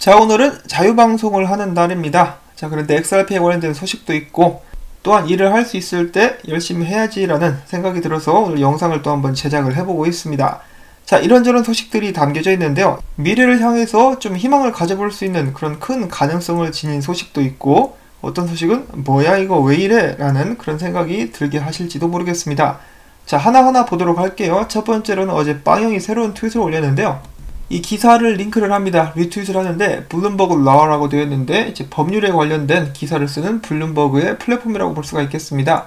자, 오늘은 자유방송을 하는 날입니다. 자, 그런데 XRP에 관련된 소식도 있고 또한 일을 할 수 있을 때 열심히 해야지라는 생각이 들어서 오늘 영상을 또 한번 제작을 해보고 있습니다. 자, 이런저런 소식들이 담겨져 있는데요. 미래를 향해서 좀 희망을 가져볼 수 있는 그런 큰 가능성을 지닌 소식도 있고, 어떤 소식은 뭐야 이거 왜 이래? 라는 그런 생각이 들게 하실지도 모르겠습니다. 자, 하나하나 보도록 할게요. 첫 번째로는 어제 빵형이 새로운 트윗을 올렸는데요. 이 기사를 링크를 합니다. 리트윗을 하는데 블룸버그 러라고 되어 있는데 이제 법률에 관련된 기사를 쓰는 블룸버그의 플랫폼이라고 볼 수가 있겠습니다.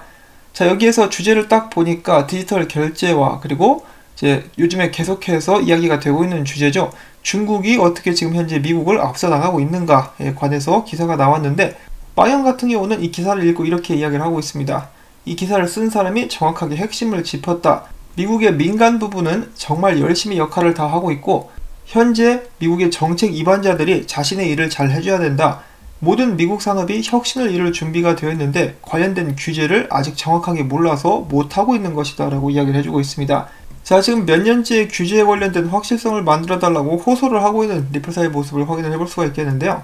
자, 여기에서 주제를 딱 보니까 디지털 결제와 그리고 이제 요즘에 계속해서 이야기가 되고 있는 주제죠. 중국이 어떻게 지금 현재 미국을 앞서 나가고 있는가에 관해서 기사가 나왔는데, 빵형 같은 경우는 이 기사를 읽고 이렇게 이야기를 하고 있습니다. 이 기사를 쓴 사람이 정확하게 핵심을 짚었다. 미국의 민간 부분은 정말 열심히 역할을 다 하고 있고, 현재 미국의 정책 위반자들이 자신의 일을 잘 해줘야 된다. 모든 미국 산업이 혁신을 이룰 준비가 되어 있는데 관련된 규제를 아직 정확하게 몰라서 못하고 있는 것이다 라고 이야기를 해주고 있습니다. 자, 지금 몇 년째 규제에 관련된 확실성을 만들어달라고 호소를 하고 있는 리플사의 모습을 확인을 해볼 수가 있겠는데요.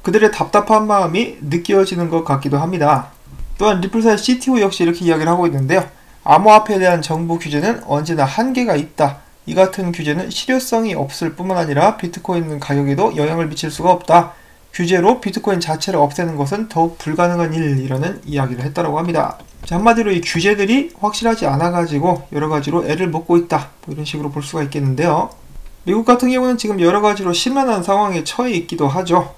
그들의 답답한 마음이 느껴지는 것 같기도 합니다. 또한 리플사의 CTO 역시 이렇게 이야기를 하고 있는데요. 암호화폐에 대한 정부 규제는 언제나 한계가 있다. 이 같은 규제는 실효성이 없을 뿐만 아니라 비트코인 가격에도 영향을 미칠 수가 없다. 규제로 비트코인 자체를 없애는 것은 더욱 불가능한 일이라는 이야기를 했다고 합니다. 자, 한마디로 이 규제들이 확실하지 않아가지고 여러가지로 애를 먹고 있다. 뭐 이런 식으로 볼 수가 있겠는데요. 미국 같은 경우는 지금 여러가지로 심란한 상황에 처해 있기도 하죠.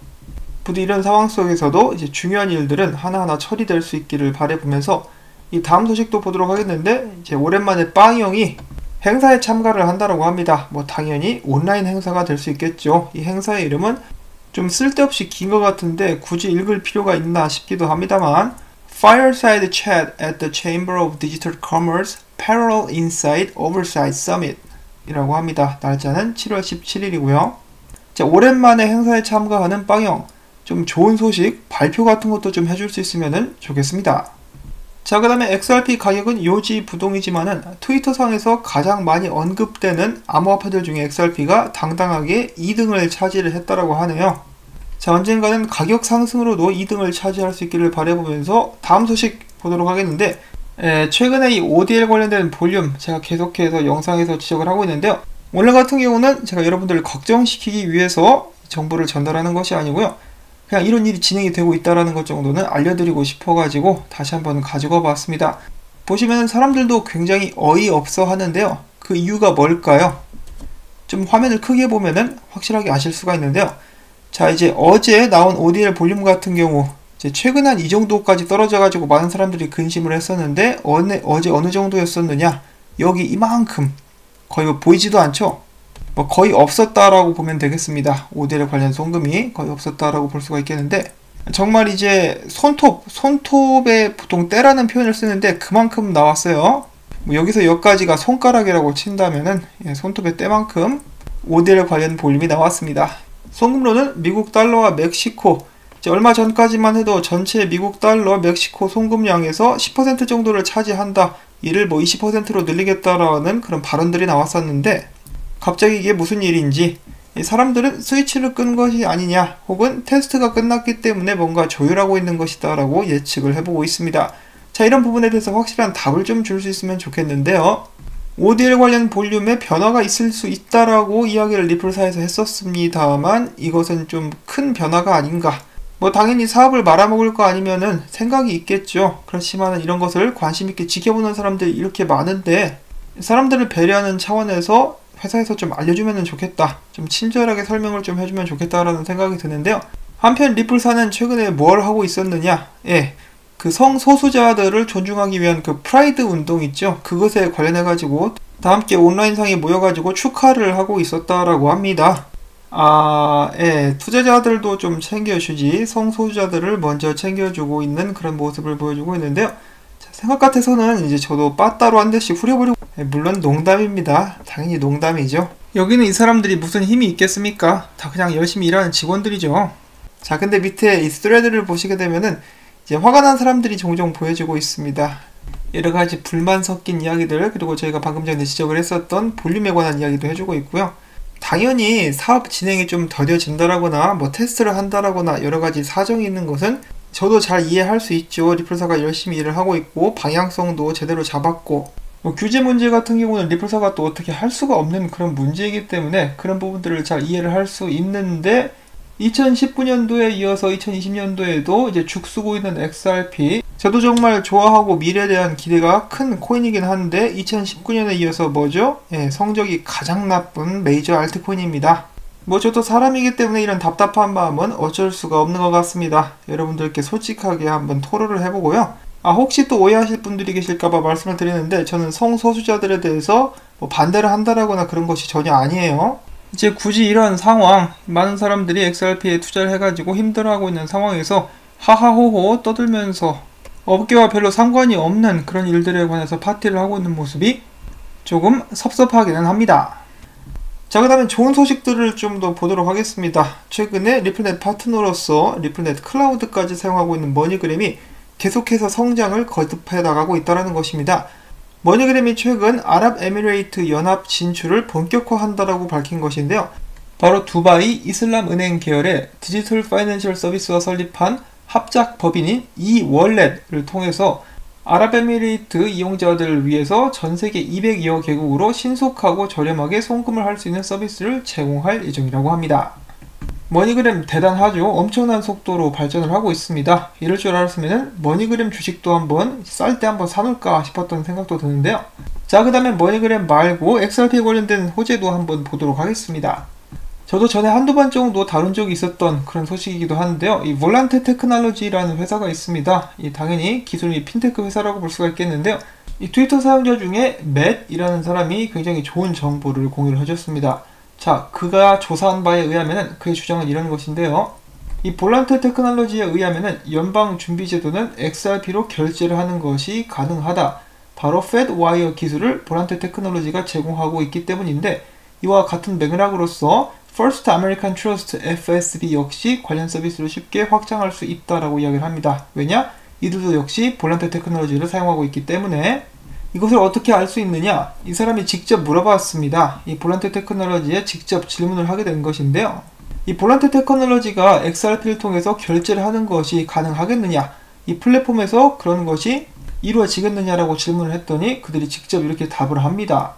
부디 이런 상황 속에서도 이제 중요한 일들은 하나하나 처리될 수 있기를 바라보면서 이 다음 소식도 보도록 하겠는데, 이제 오랜만에 빵형이 행사에 참가를 한다라고 합니다. 뭐 당연히 온라인 행사가 될 수 있겠죠. 이 행사의 이름은 좀 쓸데없이 긴 것 같은데 굳이 읽을 필요가 있나 싶기도 합니다만, Fireside Chat at the Chamber of Digital Commerce Parallel Insight Oversight Summit 이라고 합니다. 날짜는 7월 17일이고요. 자, 오랜만에 행사에 참가하는 빵형, 좀 좋은 소식, 발표 같은 것도 좀 해줄 수 있으면 좋겠습니다. 자, 그 다음에 XRP 가격은 요지부동이지만은 트위터상에서 가장 많이 언급되는 암호화폐들 중에 XRP가 당당하게 2등을 차지를 했다라고 하네요. 자, 언젠가는 가격 상승으로도 2등을 차지할 수 있기를 바라보면서 다음 소식 보도록 하겠는데, 최근에 이 ODL 관련된 볼륨 제가 계속해서 영상에서 지적을 하고 있는데요. 오늘 같은 경우는 제가 여러분들을 걱정시키기 위해서 정보를 전달하는 것이 아니고요. 그냥 이런 일이 진행이 되고 있다는 것 정도는 알려드리고 싶어가지고 다시 한번 가지고 와봤습니다. 보시면 사람들도 굉장히 어이없어 하는데요. 그 이유가 뭘까요? 좀 화면을 크게 보면은 확실하게 아실 수가 있는데요. 자, 이제 어제 나온 ODL 볼륨 같은 경우 이제 최근 한 이 정도까지 떨어져가지고 많은 사람들이 근심을 했었는데, 어제 어느 정도였었느냐? 여기 이만큼, 거의 뭐 보이지도 않죠? 뭐 거의 없었다라고 보면 되겠습니다. ODL 관련 송금이 거의 없었다라고 볼 수가 있겠는데, 정말 이제 손톱에 보통 때라는 표현을 쓰는데 그만큼 나왔어요. 뭐 여기서 여기까지가 손가락이라고 친다면은 손톱의 때만큼 ODL 관련 볼륨이 나왔습니다. 송금로는 미국 달러와 멕시코, 이제 얼마 전까지만 해도 전체 미국 달러 멕시코 송금량에서 10% 정도를 차지한다. 이를 뭐 20%로 늘리겠다라는 그런 발언들이 나왔었는데, 갑자기 이게 무슨 일인지, 사람들은 스위치를 끈 것이 아니냐, 혹은 테스트가 끝났기 때문에 뭔가 조율하고 있는 것이다 라고 예측을 해보고 있습니다. 자, 이런 부분에 대해서 확실한 답을 좀 줄 수 있으면 좋겠는데요. ODL 관련 볼륨에 변화가 있을 수 있다라고 이야기를 리플사에서 했었습니다만, 이것은 좀 큰 변화가 아닌가. 뭐 당연히 사업을 말아먹을 거 아니면은 생각이 있겠죠. 그렇지만 이런 것을 관심 있게 지켜보는 사람들이 이렇게 많은데, 사람들을 배려하는 차원에서 회사에서 좀 알려주면 좋겠다, 좀 친절하게 설명을 좀 해주면 좋겠다라는 생각이 드는데요. 한편 리플사는 최근에 뭘 하고 있었느냐, 그 성소수자들을 존중하기 위한 그 프라이드 운동 있죠. 그것에 관련해가지고 다 함께 온라인상에 모여가지고 축하를 하고 있었다라고 합니다. 투자자들도 좀 챙겨주지 성소수자들을 먼저 챙겨주고 있는 그런 모습을 보여주고 있는데요. 자, 생각 같아서는 이제 저도 빠따로 한 대씩 후려버리고, 물론 농담입니다. 당연히 농담이죠. 여기는 이 사람들이 무슨 힘이 있겠습니까? 다 그냥 열심히 일하는 직원들이죠. 자, 근데 밑에 이 스레드를 보시게 되면은 이제 화가 난 사람들이 종종 보여지고 있습니다. 여러가지 불만 섞인 이야기들, 그리고 저희가 방금 전에 지적을 했었던 볼륨에 관한 이야기도 해주고 있고요. 당연히 사업 진행이 좀 더뎌진다라거나 뭐 테스트를 한다라거나 여러 가지 사정이 있는 것은 저도 잘 이해할 수 있죠. 리플사가 열심히 일을 하고 있고 방향성도 제대로 잡았고 뭐 규제 문제 같은 경우는 리플사가 또 어떻게 할 수가 없는 그런 문제이기 때문에 그런 부분들을 잘 이해를 할 수 있는데 2019년도에 이어서 2020년도에도 이제 죽쓰고 있는 XRP 저도 정말 좋아하고 미래에 대한 기대가 큰 코인이긴 한데 2019년에 이어서 뭐죠? 성적이 가장 나쁜 메이저 알트코인입니다. 뭐 저도 사람이기 때문에 이런 답답한 마음은 어쩔 수가 없는 것 같습니다. 여러분들께 솔직하게 한번 토로를 해보고요. 혹시 또 오해하실 분들이 계실까봐 말씀을 드리는데 저는 성소수자들에 대해서 뭐 반대를 한다라거나 그런 것이 전혀 아니에요. 이제 굳이 이런 상황, 많은 사람들이 XRP에 투자를 해가지고 힘들어하고 있는 상황에서 하하호호 떠들면서 업계와 별로 상관이 없는 그런 일들에 관해서 파티를 하고 있는 모습이 조금 섭섭하기는 합니다. 자, 그 다음에 좋은 소식들을 좀 더 보도록 하겠습니다. 최근에 리플넷 파트너로서 리플넷 클라우드까지 사용하고 있는 머니그램이 계속해서 성장을 거듭해 나가고 있다는 것입니다. 머니그램이 최근 아랍에미레이트 연합 진출을 본격화한다라고 밝힌 것인데요. 바로 두바이 이슬람은행 계열의 디지털 파이낸셜 서비스와 설립한 합작 법인인 이월렛을 통해서 아랍에미레이트 이용자들을 위해서 전세계 202여 개국으로 신속하고 저렴하게 송금을 할 수 있는 서비스를 제공할 예정이라고 합니다. 머니그램 대단하죠. 엄청난 속도로 발전을 하고 있습니다. 이럴 줄 알았으면 머니그램 주식도 한번 쌀 때 한번 사놓을까 싶었던 생각도 드는데요. 자, 그 다음에 머니그램 말고 XRP 관련된 호재도 한번 보도록 하겠습니다. 저도 전에 한두 번 정도 다룬 적이 있었던 그런 소식이기도 한데요. 이 볼란테 테크놀로지라는 회사가 있습니다. 당연히 기술이 핀테크 회사라고 볼 수가 있겠는데요. 이 트위터 사용자 중에 맷이라는 사람이 굉장히 좋은 정보를 공유를 해줬습니다. 자, 그가 조사한 바에 의하면 그의 주장은 이런 것인데요. 이 볼란테 테크놀로지에 의하면 연방준비제도는 XRP로 결제를 하는 것이 가능하다. 바로 FedWire 기술을 볼란테 테크놀로지가 제공하고 있기 때문인데 이와 같은 맥락으로서 First American Trust FSB 역시 관련 서비스를 쉽게 확장할 수 있다라고 이야기를 합니다. 왜냐? 이들도 역시 볼란테 테크놀로지를 사용하고 있기 때문에 이것을 어떻게 알 수 있느냐? 이 사람이 직접 물어봤습니다. 이 볼란테 테크놀로지에 직접 질문을 하게 된 것인데요. 이 볼란테 테크놀로지가 XRP를 통해서 결제를 하는 것이 가능하겠느냐? 이 플랫폼에서 그런 것이 이루어지겠느냐라고 질문을 했더니 그들이 직접 이렇게 답을 합니다.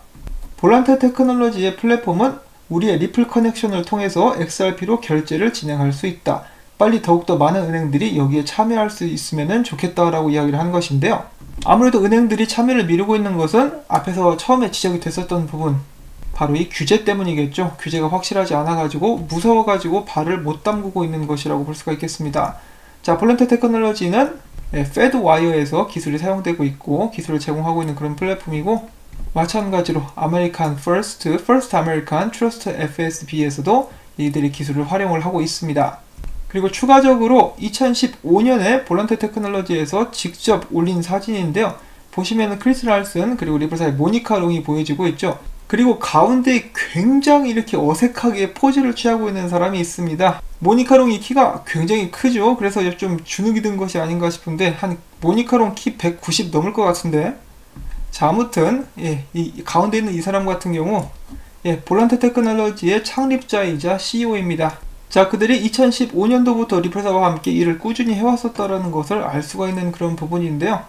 볼란테 테크놀로지의 플랫폼은 우리의 리플 커넥션을 통해서 XRP로 결제를 진행할 수 있다. 빨리 더욱더 많은 은행들이 여기에 참여할 수 있으면 좋겠다라고 이야기를 한 것인데요. 아무래도 은행들이 참여를 미루고 있는 것은 앞에서 처음에 지적이 됐었던 부분, 바로 이 규제 때문이겠죠. 규제가 확실하지 않아가지고 무서워가지고 발을 못 담그고 있는 것이라고 볼 수가 있겠습니다. 자, 볼란테 테크놀로지는 FedWire에서 기술이 사용되고 있고 기술을 제공하고 있는 그런 플랫폼이고 마찬가지로 아메리칸 First American Trust FSB에서도 이들이 기술을 활용을 하고 있습니다. 그리고 추가적으로 2015년에 볼란테 테크놀로지에서 직접 올린 사진인데요. 보시면 크리스 랄슨 그리고 리플사의 모니카 롱이 보여지고 있죠. 그리고 가운데 굉장히 이렇게 어색하게 포즈를 취하고 있는 사람이 있습니다. 모니카 롱이 키가 굉장히 크죠. 그래서 좀 주눅이 든 것이 아닌가 싶은데 한 모니카 롱 키 190 넘을 것 같은데 자, 아무튼 이 가운데 있는 이 사람 같은 경우 볼란테 테크놀로지의 창립자이자 CEO입니다. 자, 그들이 2015년도부터 리플사와 함께 일을 꾸준히 해왔었다는 것을 알 수가 있는 그런 부분인데요.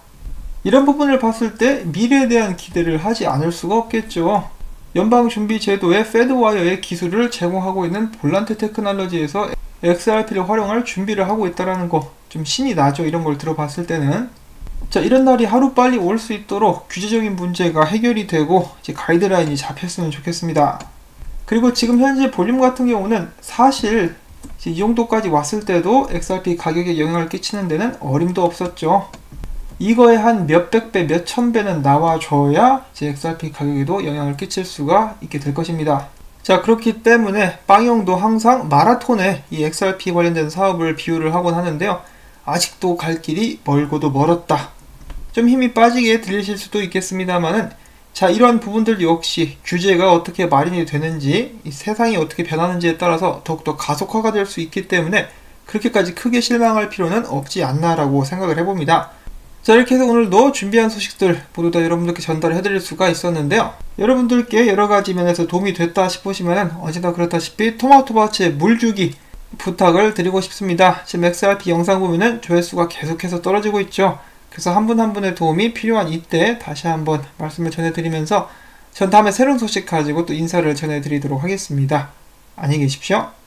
이런 부분을 봤을 때 미래에 대한 기대를 하지 않을 수가 없겠죠. 연방준비제도의 FedWire의 기술을 제공하고 있는 볼란테 테크놀로지에서 XRP를 활용할 준비를 하고 있다는 거 좀 신이 나죠. 이런 걸 들어봤을 때는. 자, 이런 날이 하루빨리 올 수 있도록 규제적인 문제가 해결이 되고 이제 가이드라인이 잡혔으면 좋겠습니다. 그리고 지금 현재 볼륨 같은 경우는 사실 이 정도까지 왔을 때도 XRP 가격에 영향을 끼치는 데는 어림도 없었죠. 이거에 한 몇백 배, 몇천 배는 나와줘야 이제 XRP 가격에도 영향을 끼칠 수가 있게 될 것입니다. 자, 그렇기 때문에 빵형도 항상 마라톤에 이 XRP 관련된 사업을 비유를 하곤 하는데요. 아직도 갈 길이 멀고도 멀었다. 좀 힘이 빠지게 들리실 수도 있겠습니다만은 자, 이러한 부분들 역시 규제가 어떻게 마련이 되는지 이 세상이 어떻게 변하는지에 따라서 더욱더 가속화가 될 수 있기 때문에 그렇게까지 크게 실망할 필요는 없지 않나라고 생각을 해봅니다. 자, 이렇게 해서 오늘도 준비한 소식들 모두 다 여러분들께 전달해 드릴 수가 있었는데요. 여러분들께 여러가지 면에서 도움이 됐다 싶으시면 언제나 그렇다시피 토마토밭에 물 주기 부탁을 드리고 싶습니다. 지금 XRP 영상 보면은 조회수가 계속해서 떨어지고 있죠. 그래서 한 분 한 분의 도움이 필요한 이때 다시 한번 말씀을 전해드리면서 전 다음에 새로운 소식 가지고 또 인사를 전해드리도록 하겠습니다. 안녕히 계십시오.